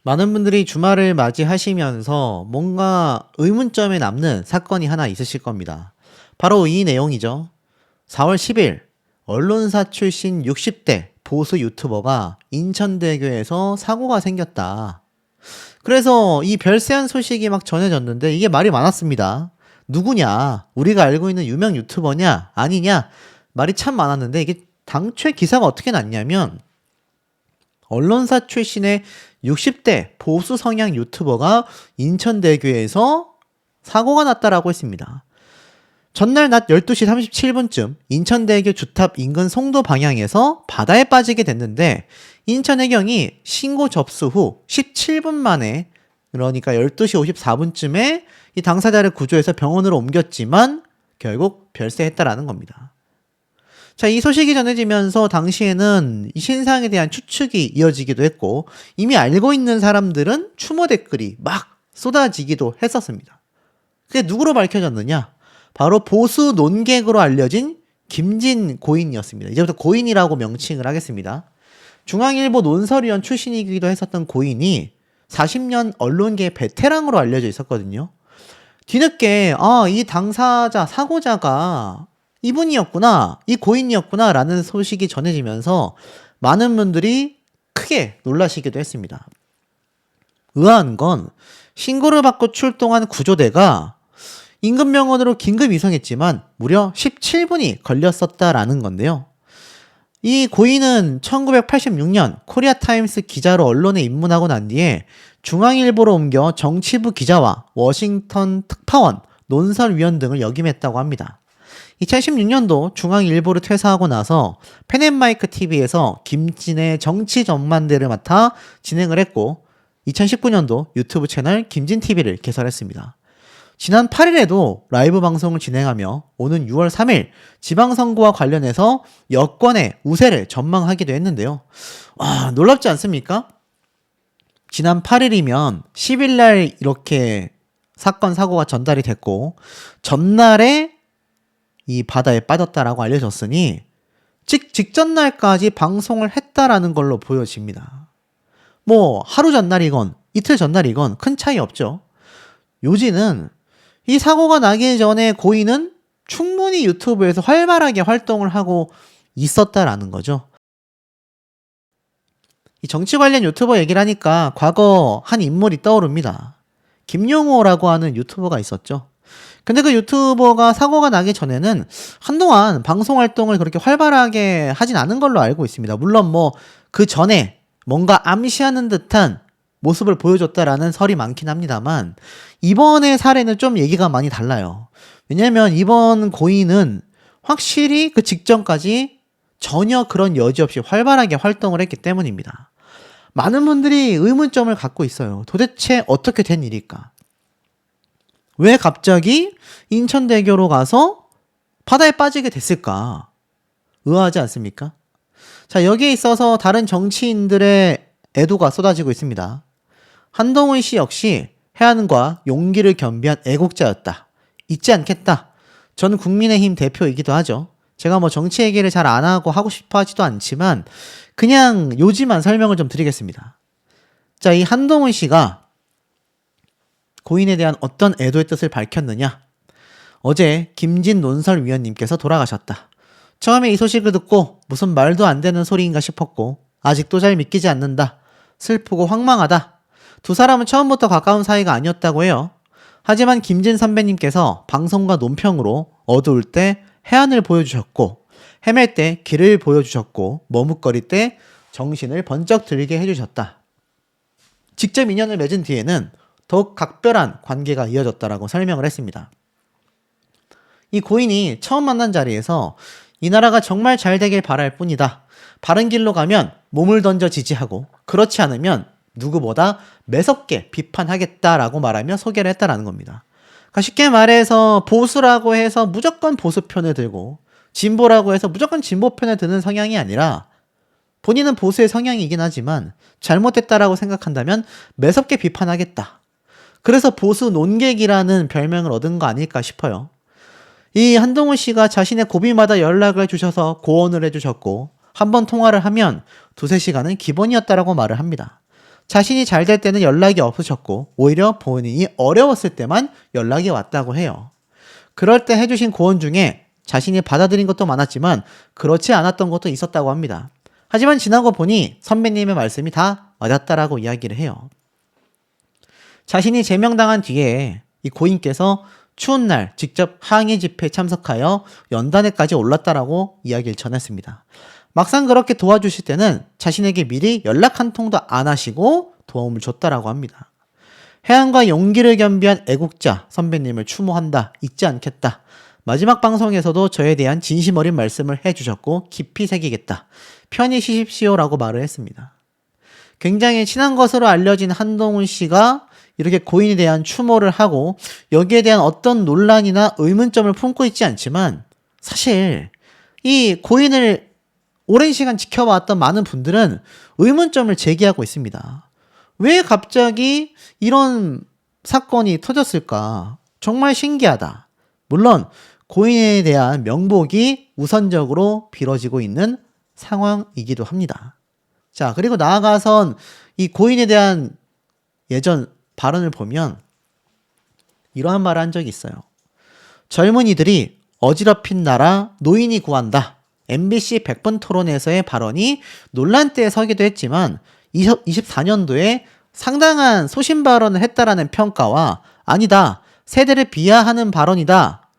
많은 분들이 주말을 맞이하시면서 뭔가 의문점에 남는 사건이 하나 있으실 겁니다. 바로 이 내용이죠. 4월 10일 언론사 출신 60대 보수 유튜버가 인천대교에서 사고가 생겼다. 그래서 이 별세한 소식이 막 전해졌는데 이게 말이 많았습니다. 누구냐? 우리가 알고 있는 유명 유튜버냐? 아니냐? 말이 참 많았는데 이게 당초에 기사가 어떻게 났냐면 언론사 출신의 60대 보수 성향 유튜버가 인천대교에서 사고가 났다라고 했습니다. 전날 낮 12시 37분쯤 인천대교 주탑 인근 송도 방향에서 바다에 빠지게 됐는데 인천해경이 신고 접수 후 17분 만에 그러니까 12시 54분쯤에 이 당사자를 구조해서 병원으로 옮겼지만 결국 별세했다라는 겁니다. 자, 이 소식이 전해지면서 당시에는 이 신상에 대한 추측이 이어지기도 했고 이미 알고 있는 사람들은 추모 댓글이 막 쏟아지기도 했었습니다. 그게 누구로 밝혀졌느냐? 바로 보수 논객으로 알려진 김진 고인이었습니다. 이제부터 고인이라고 명칭을 하겠습니다. 중앙일보 논설위원 출신이기도 했었던 고인이 40년 언론계 베테랑으로 알려져 있었거든요. 뒤늦게 이 당사자, 사고자가 이분이었구나, 이 고인이었구나 라는 소식이 전해지면서 많은 분들이 크게 놀라시기도 했습니다. 의아한 건 신고를 받고 출동한 구조대가 인근병원으로 긴급 이송했지만 무려 17분이 걸렸었다라는 건데요. 이 고인은 1986년 코리아타임스 기자로 언론에 입문하고 난 뒤에 중앙일보로 옮겨 정치부 기자와 워싱턴 특파원, 논설위원 등을 역임했다고 합니다. 2016년도 중앙일보를 퇴사하고 나서 펜앤마이크 TV에서 김진의 정치 전만대를 맡아 진행을 했고 2019년도 유튜브 채널 김진TV를 개설했습니다. 지난 8일에도 라이브 방송을 진행하며 오는 6월 3일 지방선거와 관련해서 여권의 우세를 전망하기도 했는데요. 와, 놀랍지 않습니까? 지난 8일이면 10일날 이렇게 사건 사고가 전달이 됐고 전날에 이 바다에 빠졌다라고 알려졌으니 직전 날까지 방송을 했다라는 걸로 보여집니다. 뭐 하루 전날이건 이틀 전날이건 큰 차이 없죠. 요지는 이 사고가 나기 전에 고인은 충분히 유튜브에서 활발하게 활동을 하고 있었다라는 거죠. 이 정치 관련 유튜버 얘기를 하니까 과거 한 인물이 떠오릅니다. 김용호라고 하는 유튜버가 있었죠. 근데 그 유튜버가 사고가 나기 전에는 한동안 방송 활동을 그렇게 활발하게 하진 않은 걸로 알고 있습니다. 물론 뭐 그 전에 뭔가 암시하는 듯한 모습을 보여줬다라는 설이 많긴 합니다만 이번의 사례는 좀 얘기가 많이 달라요. 왜냐면 이번 고인은 확실히 그 직전까지 전혀 그런 여지 없이 활발하게 활동을 했기 때문입니다. 많은 분들이 의문점을 갖고 있어요. 도대체 어떻게 된 일일까? 왜 갑자기 인천대교로 가서 바다에 빠지게 됐을까? 의아하지 않습니까? 자, 여기에 있어서 다른 정치인들의 애도가 쏟아지고 있습니다. 한동훈 씨 역시 해안과 용기를 겸비한 애국자였다. 잊지 않겠다. 저는 국민의힘 대표이기도 하죠. 제가 뭐 정치 얘기를 잘 안 하고 싶어 하지도 않지만 그냥 요지만 설명을 좀 드리겠습니다. 자, 이 한동훈 씨가 고인에 대한 어떤 애도의 뜻을 밝혔느냐? 어제 김진 논설위원님께서 돌아가셨다. 처음에 이 소식을 듣고 무슨 말도 안 되는 소리인가 싶었고 아직도 잘 믿기지 않는다. 슬프고 황망하다. 두 사람은 처음부터 가까운 사이가 아니었다고 해요. 하지만 김진 선배님께서 방송과 논평으로 어두울 때 해안을 보여주셨고 헤맬 때 길을 보여주셨고 머뭇거릴 때 정신을 번쩍 들게 해주셨다. 직접 인연을 맺은 뒤에는 더욱 각별한 관계가 이어졌다라고 설명을 했습니다. 이 고인이 처음 만난 자리에서 이 나라가 정말 잘 되길 바랄 뿐이다. 바른 길로 가면 몸을 던져 지지하고 그렇지 않으면 누구보다 매섭게 비판하겠다라고 말하며 소개를 했다라는 겁니다. 그러니까 쉽게 말해서 보수라고 해서 무조건 보수 편을 들고 진보라고 해서 무조건 진보 편을 드는 성향이 아니라 본인은 보수의 성향이긴 하지만 잘못됐다라고 생각한다면 매섭게 비판하겠다. 그래서 보수 논객이라는 별명을 얻은 거 아닐까 싶어요. 이 한동훈 씨가 자신의 고비마다 연락을 주셔서 고언을 해주셨고 한 번 통화를 하면 두세 시간은 기본이었다라고 말을 합니다. 자신이 잘 될 때는 연락이 없으셨고 오히려 본인이 어려웠을 때만 연락이 왔다고 해요. 그럴 때 해주신 고언 중에 자신이 받아들인 것도 많았지만 그렇지 않았던 것도 있었다고 합니다. 하지만 지나고 보니 선배님의 말씀이 다 맞았다라고 이야기를 해요. 자신이 제명당한 뒤에 이 고인께서 추운 날 직접 항의 집회에 참석하여 연단회까지 올랐다라고 이야기를 전했습니다. 막상 그렇게 도와주실 때는 자신에게 미리 연락 한 통도 안 하시고 도움을 줬다라고 합니다. 해안과 용기를 겸비한 애국자 선배님을 추모한다, 잊지 않겠다. 마지막 방송에서도 저에 대한 진심 어린 말씀을 해주셨고 깊이 새기겠다. 편히 쉬십시오라고 말을 했습니다. 굉장히 친한 것으로 알려진 한동훈 씨가 이렇게 고인에 대한 추모를 하고 여기에 대한 어떤 논란이나 의문점을 품고 있지 않지만 사실 이 고인을 오랜 시간 지켜왔던 많은 분들은 의문점을 제기하고 있습니다. 왜 갑자기 이런 사건이 터졌을까? 정말 신기하다. 물론 고인에 대한 명복이 우선적으로 빌어지고 있는 상황이기도 합니다. 자, 그리고 나아가선 이 고인에 대한 예전 발언을 보면 이러한 말을 한 적이 있어요. 젊은이들이 어지럽힌 나라 노인이 구한다. MBC 100분 토론에서의 발언이 논란대에 서기도 했지만 2024년도에 상당한 소신 발언을 했다라는 평가와 아니다. 세대를 비하하는 발언이다.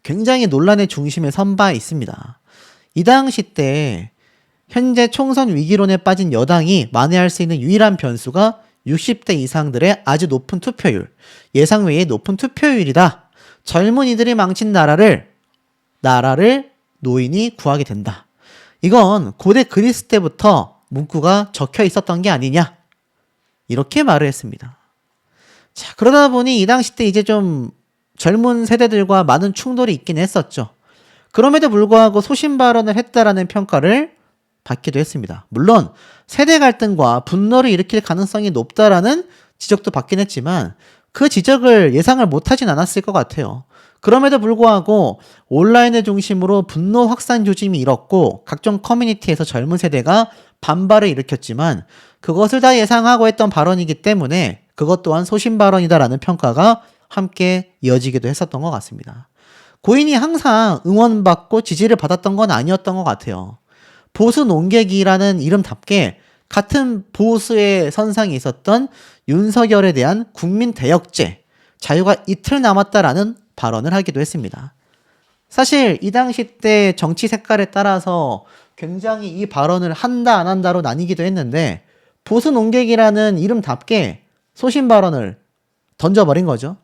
굉장히 논란의 중심에 선 바 있습니다. 이 당시 때 현재 총선 위기론에 빠진 여당이 만회할 수 있는 유일한 변수가 60대 이상들의 아주 높은 투표율, 예상 외의 높은 투표율이다. 젊은이들이 망친 나라를 노인이 구하게 된다. 이건 고대 그리스 때부터 문구가 적혀 있었던 게 아니냐. 이렇게 말을 했습니다. 자, 그러다 보니 이 당시 때 이제 좀 젊은 세대들과 많은 충돌이 있긴 했었죠. 그럼에도 불구하고 소신 발언을 했다라는 평가를 받기도 했습니다. 물론 세대 갈등과 분노를 일으킬 가능성이 높다라는 지적도 받긴 했지만 그 지적을 예상을 못하진 않았을 것 같아요. 그럼에도 불구하고 온라인을 중심으로 분노 확산 조짐이 일었고 각종 커뮤니티에서 젊은 세대가 반발을 일으켰지만 그것을 다 예상하고 했던 발언이기 때문에 그것 또한 소신 발언이다라는 평가가 함께 이어지기도 했었던 것 같습니다. 고인이 항상 응원받고 지지를 받았던 건 아니었던 것 같아요. 보수 논객이라는 이름답게 같은 보수의 선상에 있었던 윤석열에 대한 국민 대역죄, 자유가 이틀 남았다라는 발언을 하기도 했습니다. 사실 이 당시 때 정치 색깔에 따라서 굉장히 이 발언을 한다 안 한다로 나뉘기도 했는데 보수 논객이라는 이름답게 소신 발언을 던져버린 거죠.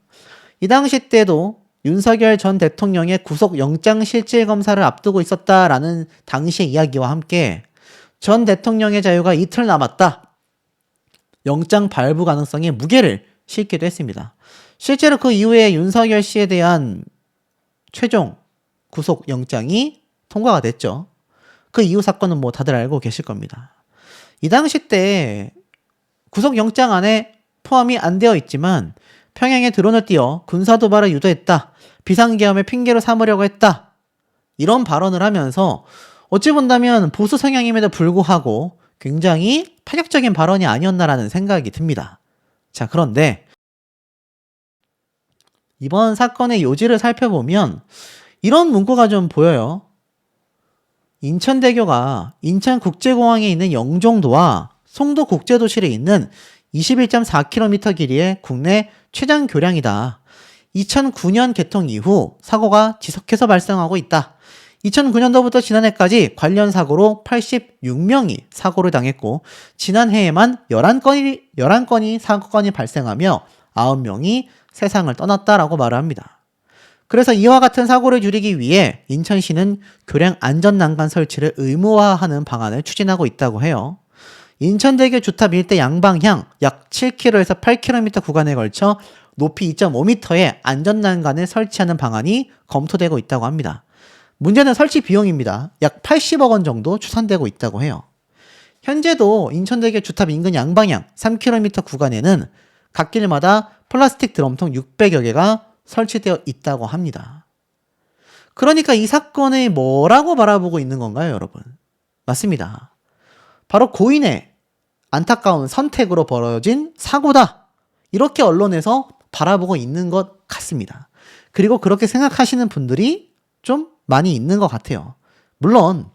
이 당시 때도 윤석열 전 대통령의 구속영장 실질검사를 앞두고 있었다라는 당시의 이야기와 함께 전 대통령의 자유가 이틀 남았다. 영장 발부 가능성에 무게를 싣기도 했습니다. 실제로 그 이후에 윤석열 씨에 대한 최종 구속영장이 통과가 됐죠. 그 이후 사건은 뭐 다들 알고 계실 겁니다. 이 당시 때 구속영장 안에 포함이 안 되어 있지만 평양에 드론을 띄워 군사도발을 유도했다. 비상계엄을 핑계로 삼으려고 했다. 이런 발언을 하면서 어찌 본다면 보수 성향임에도 불구하고 굉장히 파격적인 발언이 아니었나라는 생각이 듭니다. 자, 그런데 이번 사건의 요지를 살펴보면 이런 문구가 좀 보여요. 인천대교가 인천국제공항에 있는 영종도와 송도국제도시에 있는 21.4km 길이의 국내 최장 교량이다. 2009년 개통 이후 사고가 지속해서 발생하고 있다. 2009년도부터 지난해까지 관련 사고로 86명이 사고를 당했고 지난해에만 11건이 사건이 발생하며 9명이 세상을 떠났다라고 말을 합니다. 그래서 이와 같은 사고를 줄이기 위해 인천시는 교량 안전난간 설치를 의무화하는 방안을 추진하고 있다고 해요. 인천대교 주탑 일대 양방향 약 7km에서 8km 구간에 걸쳐 높이 2.5m의 안전난간을 설치하는 방안이 검토되고 있다고 합니다. 문제는 설치 비용입니다. 약 80억 원 정도 추산되고 있다고 해요. 현재도 인천대교 주탑 인근 양방향 3km 구간에는 갓길마다 플라스틱 드럼통 600여 개가 설치되어 있다고 합니다. 그러니까 이 사건을 뭐라고 바라보고 있는 건가요, 여러분? 맞습니다. 바로 고인의 안타까운 선택으로 벌어진 사고다. 이렇게 언론에서 바라보고 있는 것 같습니다. 그리고 그렇게 생각하시는 분들이 좀 많이 있는 것 같아요. 물론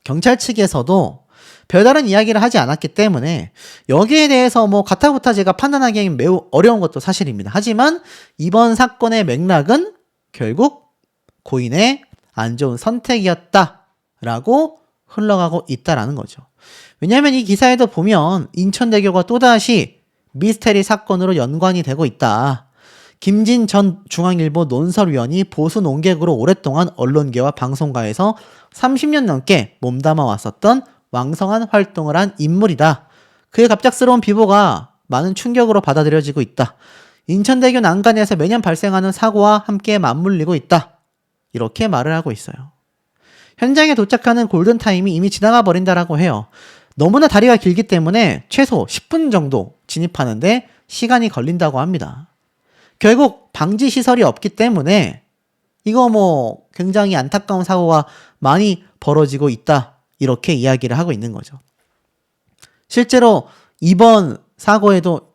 경찰 측에서도 별다른 이야기를 하지 않았기 때문에 여기에 대해서 뭐 가타부타 제가 판단하기엔 매우 어려운 것도 사실입니다. 하지만 이번 사건의 맥락은 결국 고인의 안 좋은 선택이었다라고 흘러가고 있다라는 거죠. 왜냐하면 이 기사에도 보면 인천대교가 또다시 미스테리 사건으로 연관이 되고 있다. 김진 전 중앙일보 논설위원이 보수 논객으로 오랫동안 언론계와 방송가에서 30년 넘게 몸담아 왔었던 왕성한 활동을 한 인물이다. 그의 갑작스러운 비보가 많은 충격으로 받아들여지고 있다. 인천대교 난간에서 매년 발생하는 사고와 함께 맞물리고 있다. 이렇게 말을 하고 있어요. 현장에 도착하는 골든타임이 이미 지나가 버린다라고 해요. 너무나 다리가 길기 때문에 최소 10분 정도 진입하는데 시간이 걸린다고 합니다. 결국 방지시설이 없기 때문에 이거 뭐 굉장히 안타까운 사고가 많이 벌어지고 있다. 이렇게 이야기를 하고 있는 거죠. 실제로 이번 사고에도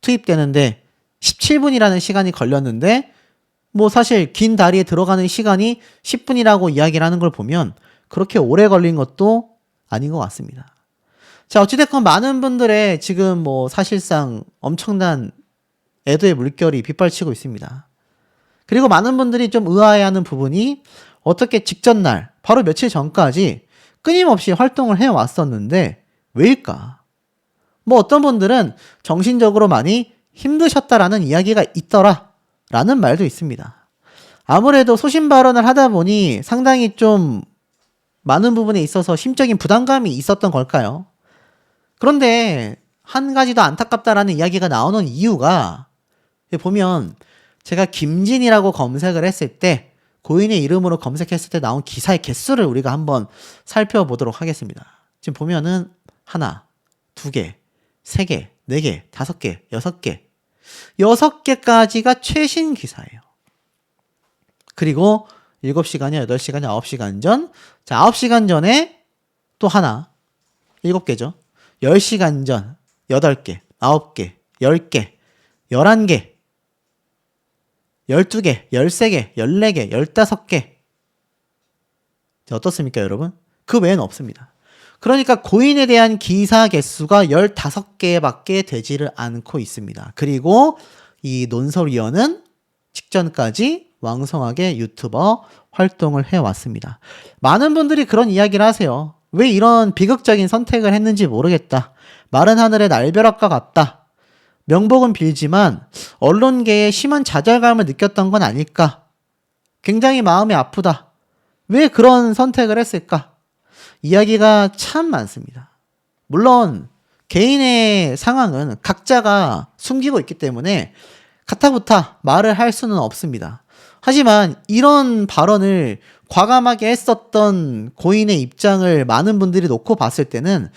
투입되는데 17분이라는 시간이 걸렸는데 뭐 사실 긴 다리에 들어가는 시간이 10분이라고 이야기를 하는 걸 보면 그렇게 오래 걸린 것도 아닌 것 같습니다. 자, 어찌됐건 많은 분들의 지금 뭐 사실상 엄청난 애도의 물결이 빗발치고 있습니다. 그리고 많은 분들이 좀 의아해하는 부분이 어떻게 직전 날, 바로 며칠 전까지 끊임없이 활동을 해왔었는데 왜일까? 뭐 어떤 분들은 정신적으로 많이 힘드셨다라는 이야기가 있더라 라는 말도 있습니다. 아무래도 소신 발언을 하다 보니 상당히 좀 많은 부분에 있어서 심적인 부담감이 있었던 걸까요? 그런데 한 가지 더 안타깝다라는 이야기가 나오는 이유가 보면 제가 김진이라고 검색을 했을 때 고인의 이름으로 검색했을 때 나온 기사의 개수를 우리가 한번 살펴보도록 하겠습니다. 지금 보면은 하나, 두 개, 세 개, 네 개, 다섯 개, 여섯 개. 6개까지가 최신 기사예요. 그리고 7시간이야, 8시간이야, 9시간 전. 자, 9시간 전에 또 하나. 7개죠. 10시간 전, 8개, 9개, 10개, 11개, 12개, 13개, 14개, 15개. 자, 어떻습니까, 여러분? 그 외에는 없습니다. 그러니까 고인에 대한 기사 개수가 15개밖에 되지를 않고 있습니다. 그리고 이 논설위원은 직전까지 왕성하게 유튜버 활동을 해왔습니다. 많은 분들이 그런 이야기를 하세요. 왜 이런 비극적인 선택을 했는지 모르겠다. 마른 하늘의 날벼락과 같다. 명복은 빌지만 언론계에 심한 좌절감을 느꼈던 건 아닐까? 굉장히 마음이 아프다. 왜 그런 선택을 했을까? 이야기가 참 많습니다. 물론 개인의 상황은 각자가 숨기고 있기 때문에 가타부타 말을 할 수는 없습니다. 하지만 이런 발언을 과감하게 했었던 고인의 입장을 많은 분들이 놓고 봤을 때는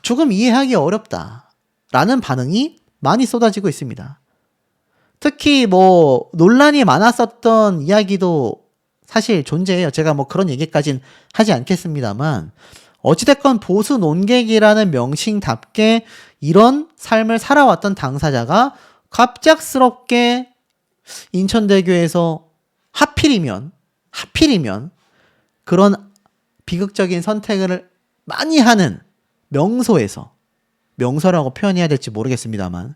조금 이해하기 어렵다라는 반응이 많이 쏟아지고 있습니다. 특히 뭐 논란이 많았었던 이야기도 사실 존재해요. 제가 뭐 그런 얘기까지는 하지 않겠습니다만 어찌됐건 보수 논객이라는 명칭답게 이런 삶을 살아왔던 당사자가 갑작스럽게 인천대교에서 하필이면 그런 비극적인 선택을 많이 하는 명소에서, 명소라고 표현해야 될지 모르겠습니다만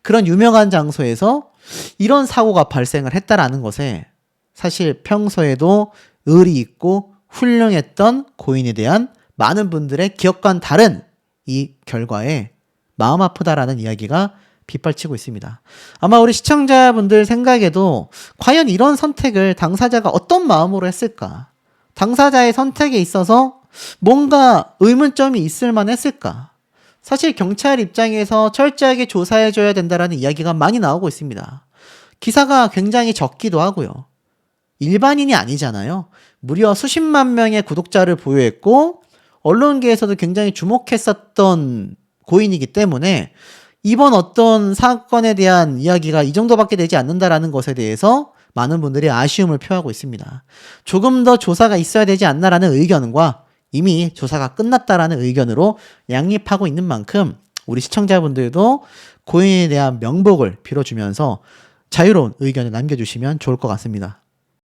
그런 유명한 장소에서 이런 사고가 발생을 했다라는 것에 사실 평소에도 의리 있고 훌륭했던 고인에 대한 많은 분들의 기억과는 다른 이 결과에 마음 아프다라는 이야기가 빗발치고 있습니다. 아마 우리 시청자분들 생각에도 과연 이런 선택을 당사자가 어떤 마음으로 했을까? 당사자의 선택에 있어서 뭔가 의문점이 있을 만했을까? 사실 경찰 입장에서 철저하게 조사해줘야 된다는 이야기가 많이 나오고 있습니다. 기사가 굉장히 적기도 하고요. 일반인이 아니잖아요. 무려 수십만 명의 구독자를 보유했고 언론계에서도 굉장히 주목했었던 고인이기 때문에 이번 어떤 사건에 대한 이야기가 이 정도밖에 되지 않는다라는 것에 대해서 많은 분들이 아쉬움을 표하고 있습니다. 조금 더 조사가 있어야 되지 않나라는 의견과 이미 조사가 끝났다라는 의견으로 양립하고 있는 만큼 우리 시청자분들도 고인에 대한 명복을 빌어주면서 자유로운 의견을 남겨주시면 좋을 것 같습니다.